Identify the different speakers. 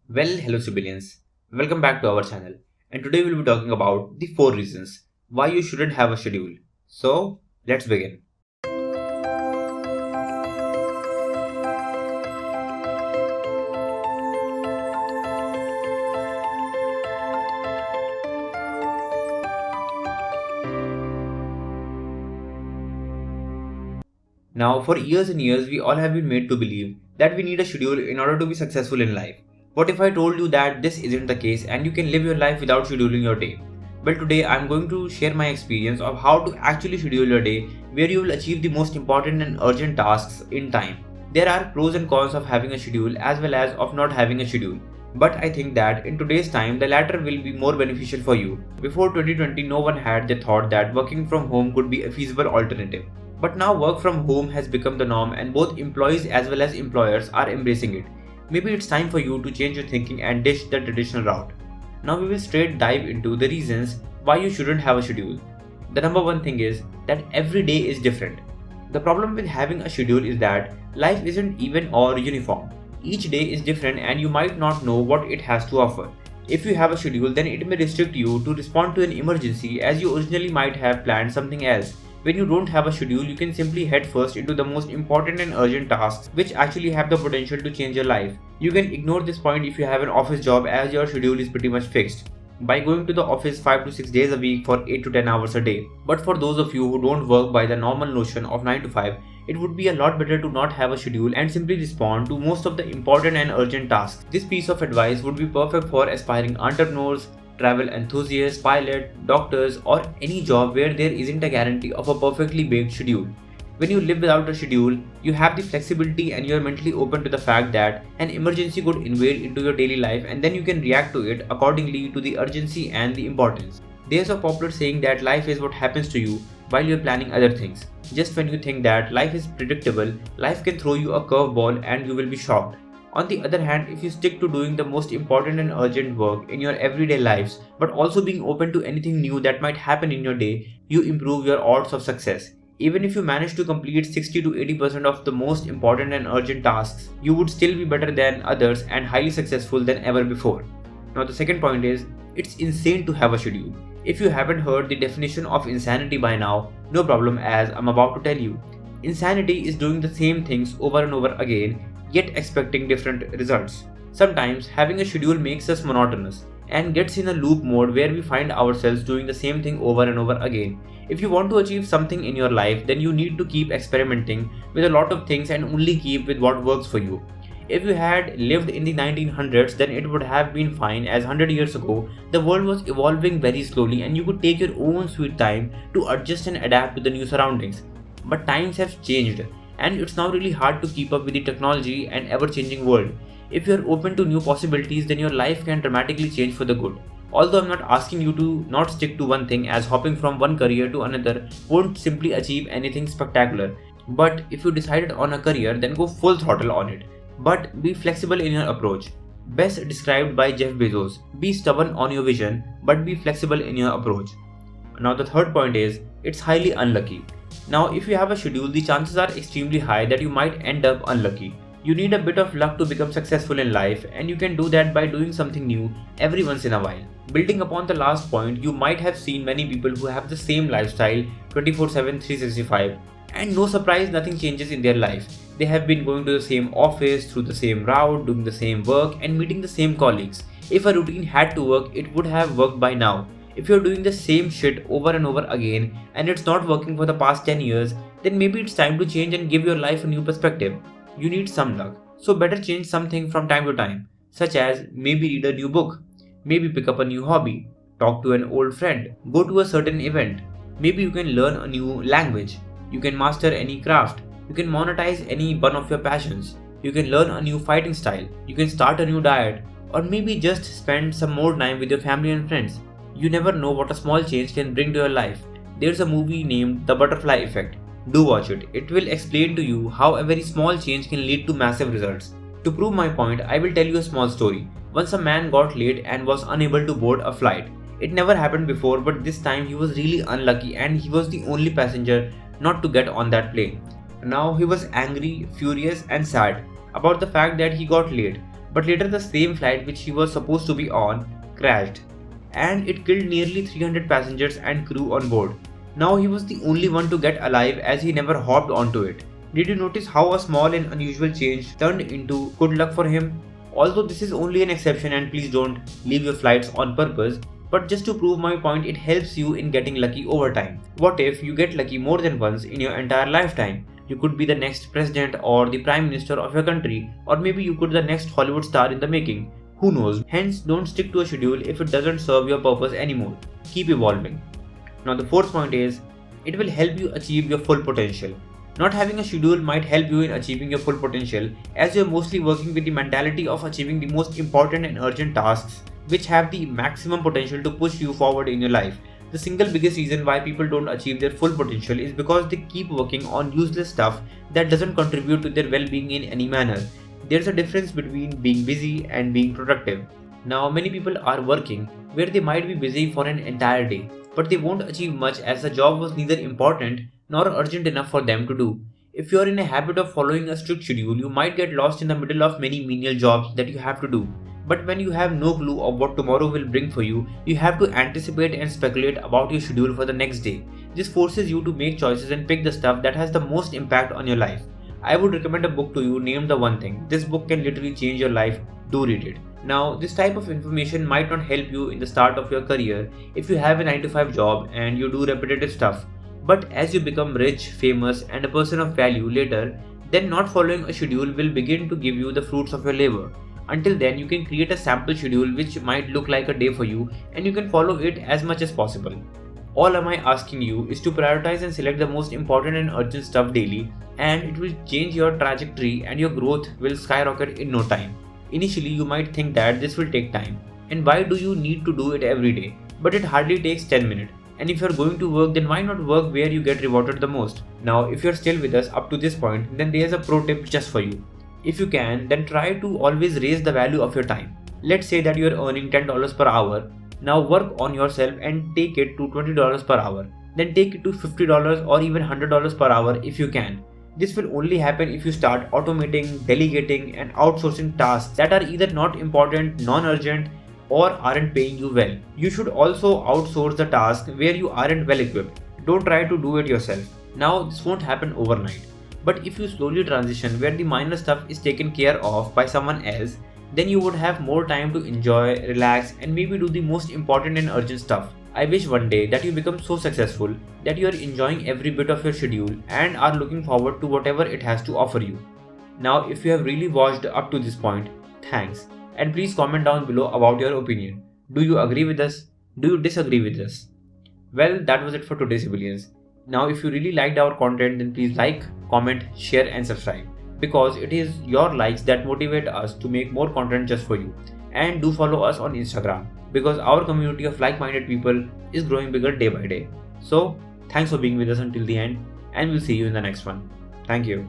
Speaker 1: Hello civilians. Welcome back to our channel. And today we'll be talking about the 4 reasons why you shouldn't have a schedule. So, let's begin. Now, for years and years, we all have been made to believe that we need a schedule in order to be successful in life. What if I told you that this isn't the case and you can live your life without scheduling your day? Well, today I'm going to share my experience of how to actually schedule your day where you will achieve the most important and urgent tasks in time. There are pros and cons of having a schedule as well as of not having a schedule. But I think that in today's time, the latter will be more beneficial for you. Before 2020, no one had the thought that working from home could be a feasible alternative. But now work from home has become the norm and both employees as well as employers are embracing it. Maybe it's time for you to change your thinking and ditch the traditional route. Now we will straight dive into the reasons why you shouldn't have a schedule. The number one thing is that every day is different. The problem with having a schedule is that life isn't even or uniform. Each day is different and you might not know what it has to offer. If you have a schedule, then it may restrict you to respond to an emergency as you originally might have planned something else. When you don't have a schedule, you can simply head first into the most important and urgent tasks which actually have the potential to change your life. You can ignore this point if you have an office job as your schedule is pretty much fixed by going to the office 5 to 6 days a week for 8 to 10 hours a day. But for those of you who don't work by the normal notion of 9 to 5, it would be a lot better to not have a schedule and simply respond to most of the important and urgent tasks. This piece of advice would be perfect for aspiring entrepreneurs, travel enthusiasts, pilots, doctors, or any job where there isn't a guarantee of a perfectly baked schedule. When you live without a schedule, you have the flexibility and you are mentally open to the fact that an emergency could invade into your daily life and then you can react to it accordingly to the urgency and the importance. There's a popular saying that life is what happens to you while you're planning other things. Just when you think that life is predictable, life can throw you a curveball and you will be shocked. On the other hand, if you stick to doing the most important and urgent work in your everyday lives, but also being open to anything new that might happen in your day, you improve your odds of success. Even if you manage to complete 60 to 80% of the most important and urgent tasks, you would still be better than others and highly successful than ever before. Now, the second point is, it's insane to have a schedule. If you haven't heard the definition of insanity by now, no problem, as I'm about to tell you. Insanity is doing the same things over and over again yet expecting different results. Sometimes having a schedule makes us monotonous and gets in a loop mode where we find ourselves doing the same thing over and over again. If you want to achieve something in your life, then you need to keep experimenting with a lot of things and only keep with what works for you. If you had lived in the 1900s, then it would have been fine, as 100 years ago the world was evolving very slowly and you could take your own sweet time to adjust and adapt to the new surroundings. But times have changed and it's now really hard to keep up with the technology and ever-changing world. If you're open to new possibilities, then your life can dramatically change for the good. Although I'm not asking you to not stick to one thing, as hopping from one career to another won't simply achieve anything spectacular. But if you decided on a career, then go full throttle on it. But be flexible in your approach. Best described by Jeff Bezos: be stubborn on your vision, but be flexible in your approach. Now the third point is, it's highly unlucky. Now, if you have a schedule, the chances are extremely high that you might end up unlucky. You need a bit of luck to become successful in life, and you can do that by doing something new every once in a while. Building upon the last point, you might have seen many people who have the same lifestyle 24/7, 365, and no surprise, nothing changes in their life. They have been going to the same office, through the same route, doing the same work, and meeting the same colleagues. If a routine had to work, it would have worked by now. If you're doing the same shit over and over again and it's not working for the past 10 years, then maybe it's time to change and give your life a new perspective. You need some luck, so better change something from time to time, such as maybe read a new book, maybe pick up a new hobby, talk to an old friend, go to a certain event. Maybe you can learn a new language, you can master any craft, you can monetize any one of your passions, you can learn a new fighting style, you can start a new diet, or maybe just spend some more time with your family and friends. You never know what a small change can bring to your life. There's a movie named The Butterfly Effect. Do watch it. It will explain to you how a very small change can lead to massive results. To prove my point, I will tell you a small story. Once a man got late and was unable to board a flight. It never happened before, but this time he was really unlucky and he was the only passenger not to get on that plane. Now he was angry, furious and sad about the fact that he got late. But later the same flight which he was supposed to be on crashed, and it killed nearly 300 passengers and crew on board. Now he was the only one to get alive as he never hopped onto it. Did you notice how a small and unusual change turned into good luck for him? Although this is only an exception and please don't leave your flights on purpose, but just to prove my point, it helps you in getting lucky over time. What if you get lucky more than once in your entire lifetime? You could be the next president or the prime minister of your country, or maybe you could be the next Hollywood star in the making. Who knows? Hence, don't stick to a schedule if it doesn't serve your purpose anymore. Keep evolving. Now the fourth point is, it will help you achieve your full potential. Not having a schedule might help you in achieving your full potential, as you are mostly working with the mentality of achieving the most important and urgent tasks which have the maximum potential to push you forward in your life. The single biggest reason why people don't achieve their full potential is because they keep working on useless stuff that doesn't contribute to their well-being in any manner. There's a difference between being busy and being productive. Now many people are working where they might be busy for an entire day, but they won't achieve much as the job was neither important nor urgent enough for them to do. If you are in a habit of following a strict schedule, you might get lost in the middle of many menial jobs that you have to do. But when you have no clue of what tomorrow will bring for you, you have to anticipate and speculate about your schedule for the next day. This forces you to make choices and pick the stuff that has the most impact on your life. I would recommend a book to you named The One Thing. This book can literally change your life. Do read it. Now, this type of information might not help you in the start of your career if you have a 9 to 5 job and you do repetitive stuff. But as you become rich, famous, and a person of value later, then not following a schedule will begin to give you the fruits of your labor. Until then, you can create a sample schedule which might look like a day for you, and you can follow it as much as possible. All am I asking you is to prioritize and select the most important and urgent stuff daily, and it will change your trajectory and your growth will skyrocket in no time. Initially, you might think that this will take time, and why do you need to do it every day? But it hardly takes 10 minutes. And if you're going to work, then why not work where you get rewarded the most? Now, if you're still with us up to this point, then there's a pro tip just for you. If you can, then try to always raise the value of your time. Let's say that you're earning $10 per hour. Now work on yourself and take it to $20 per hour. Then take it to $50 or even $100 per hour if you can. This will only happen if you start automating, delegating, and outsourcing tasks that are either not important, non-urgent, or aren't paying you well. You should also outsource the tasks where you aren't well equipped. Don't try to do it yourself. Now, this won't happen overnight. But if you slowly transition where the minor stuff is taken care of by someone else, then you would have more time to enjoy, relax, and maybe do the most important and urgent stuff. I wish one day that you become so successful that you are enjoying every bit of your schedule and are looking forward to whatever it has to offer you. Now, if you have really watched up to this point, thanks. And please comment down below about your opinion. Do you agree with us? Do you disagree with us? Well, that was it for today, civilians. Now, if you really liked our content, then please like, comment, share, and subscribe. Because it is your likes that motivate us to make more content just for you. And do follow us on Instagram, because our community of like-minded people is growing bigger day by day. So, thanks for being with us until the end, and we'll see you in the next one. Thank you.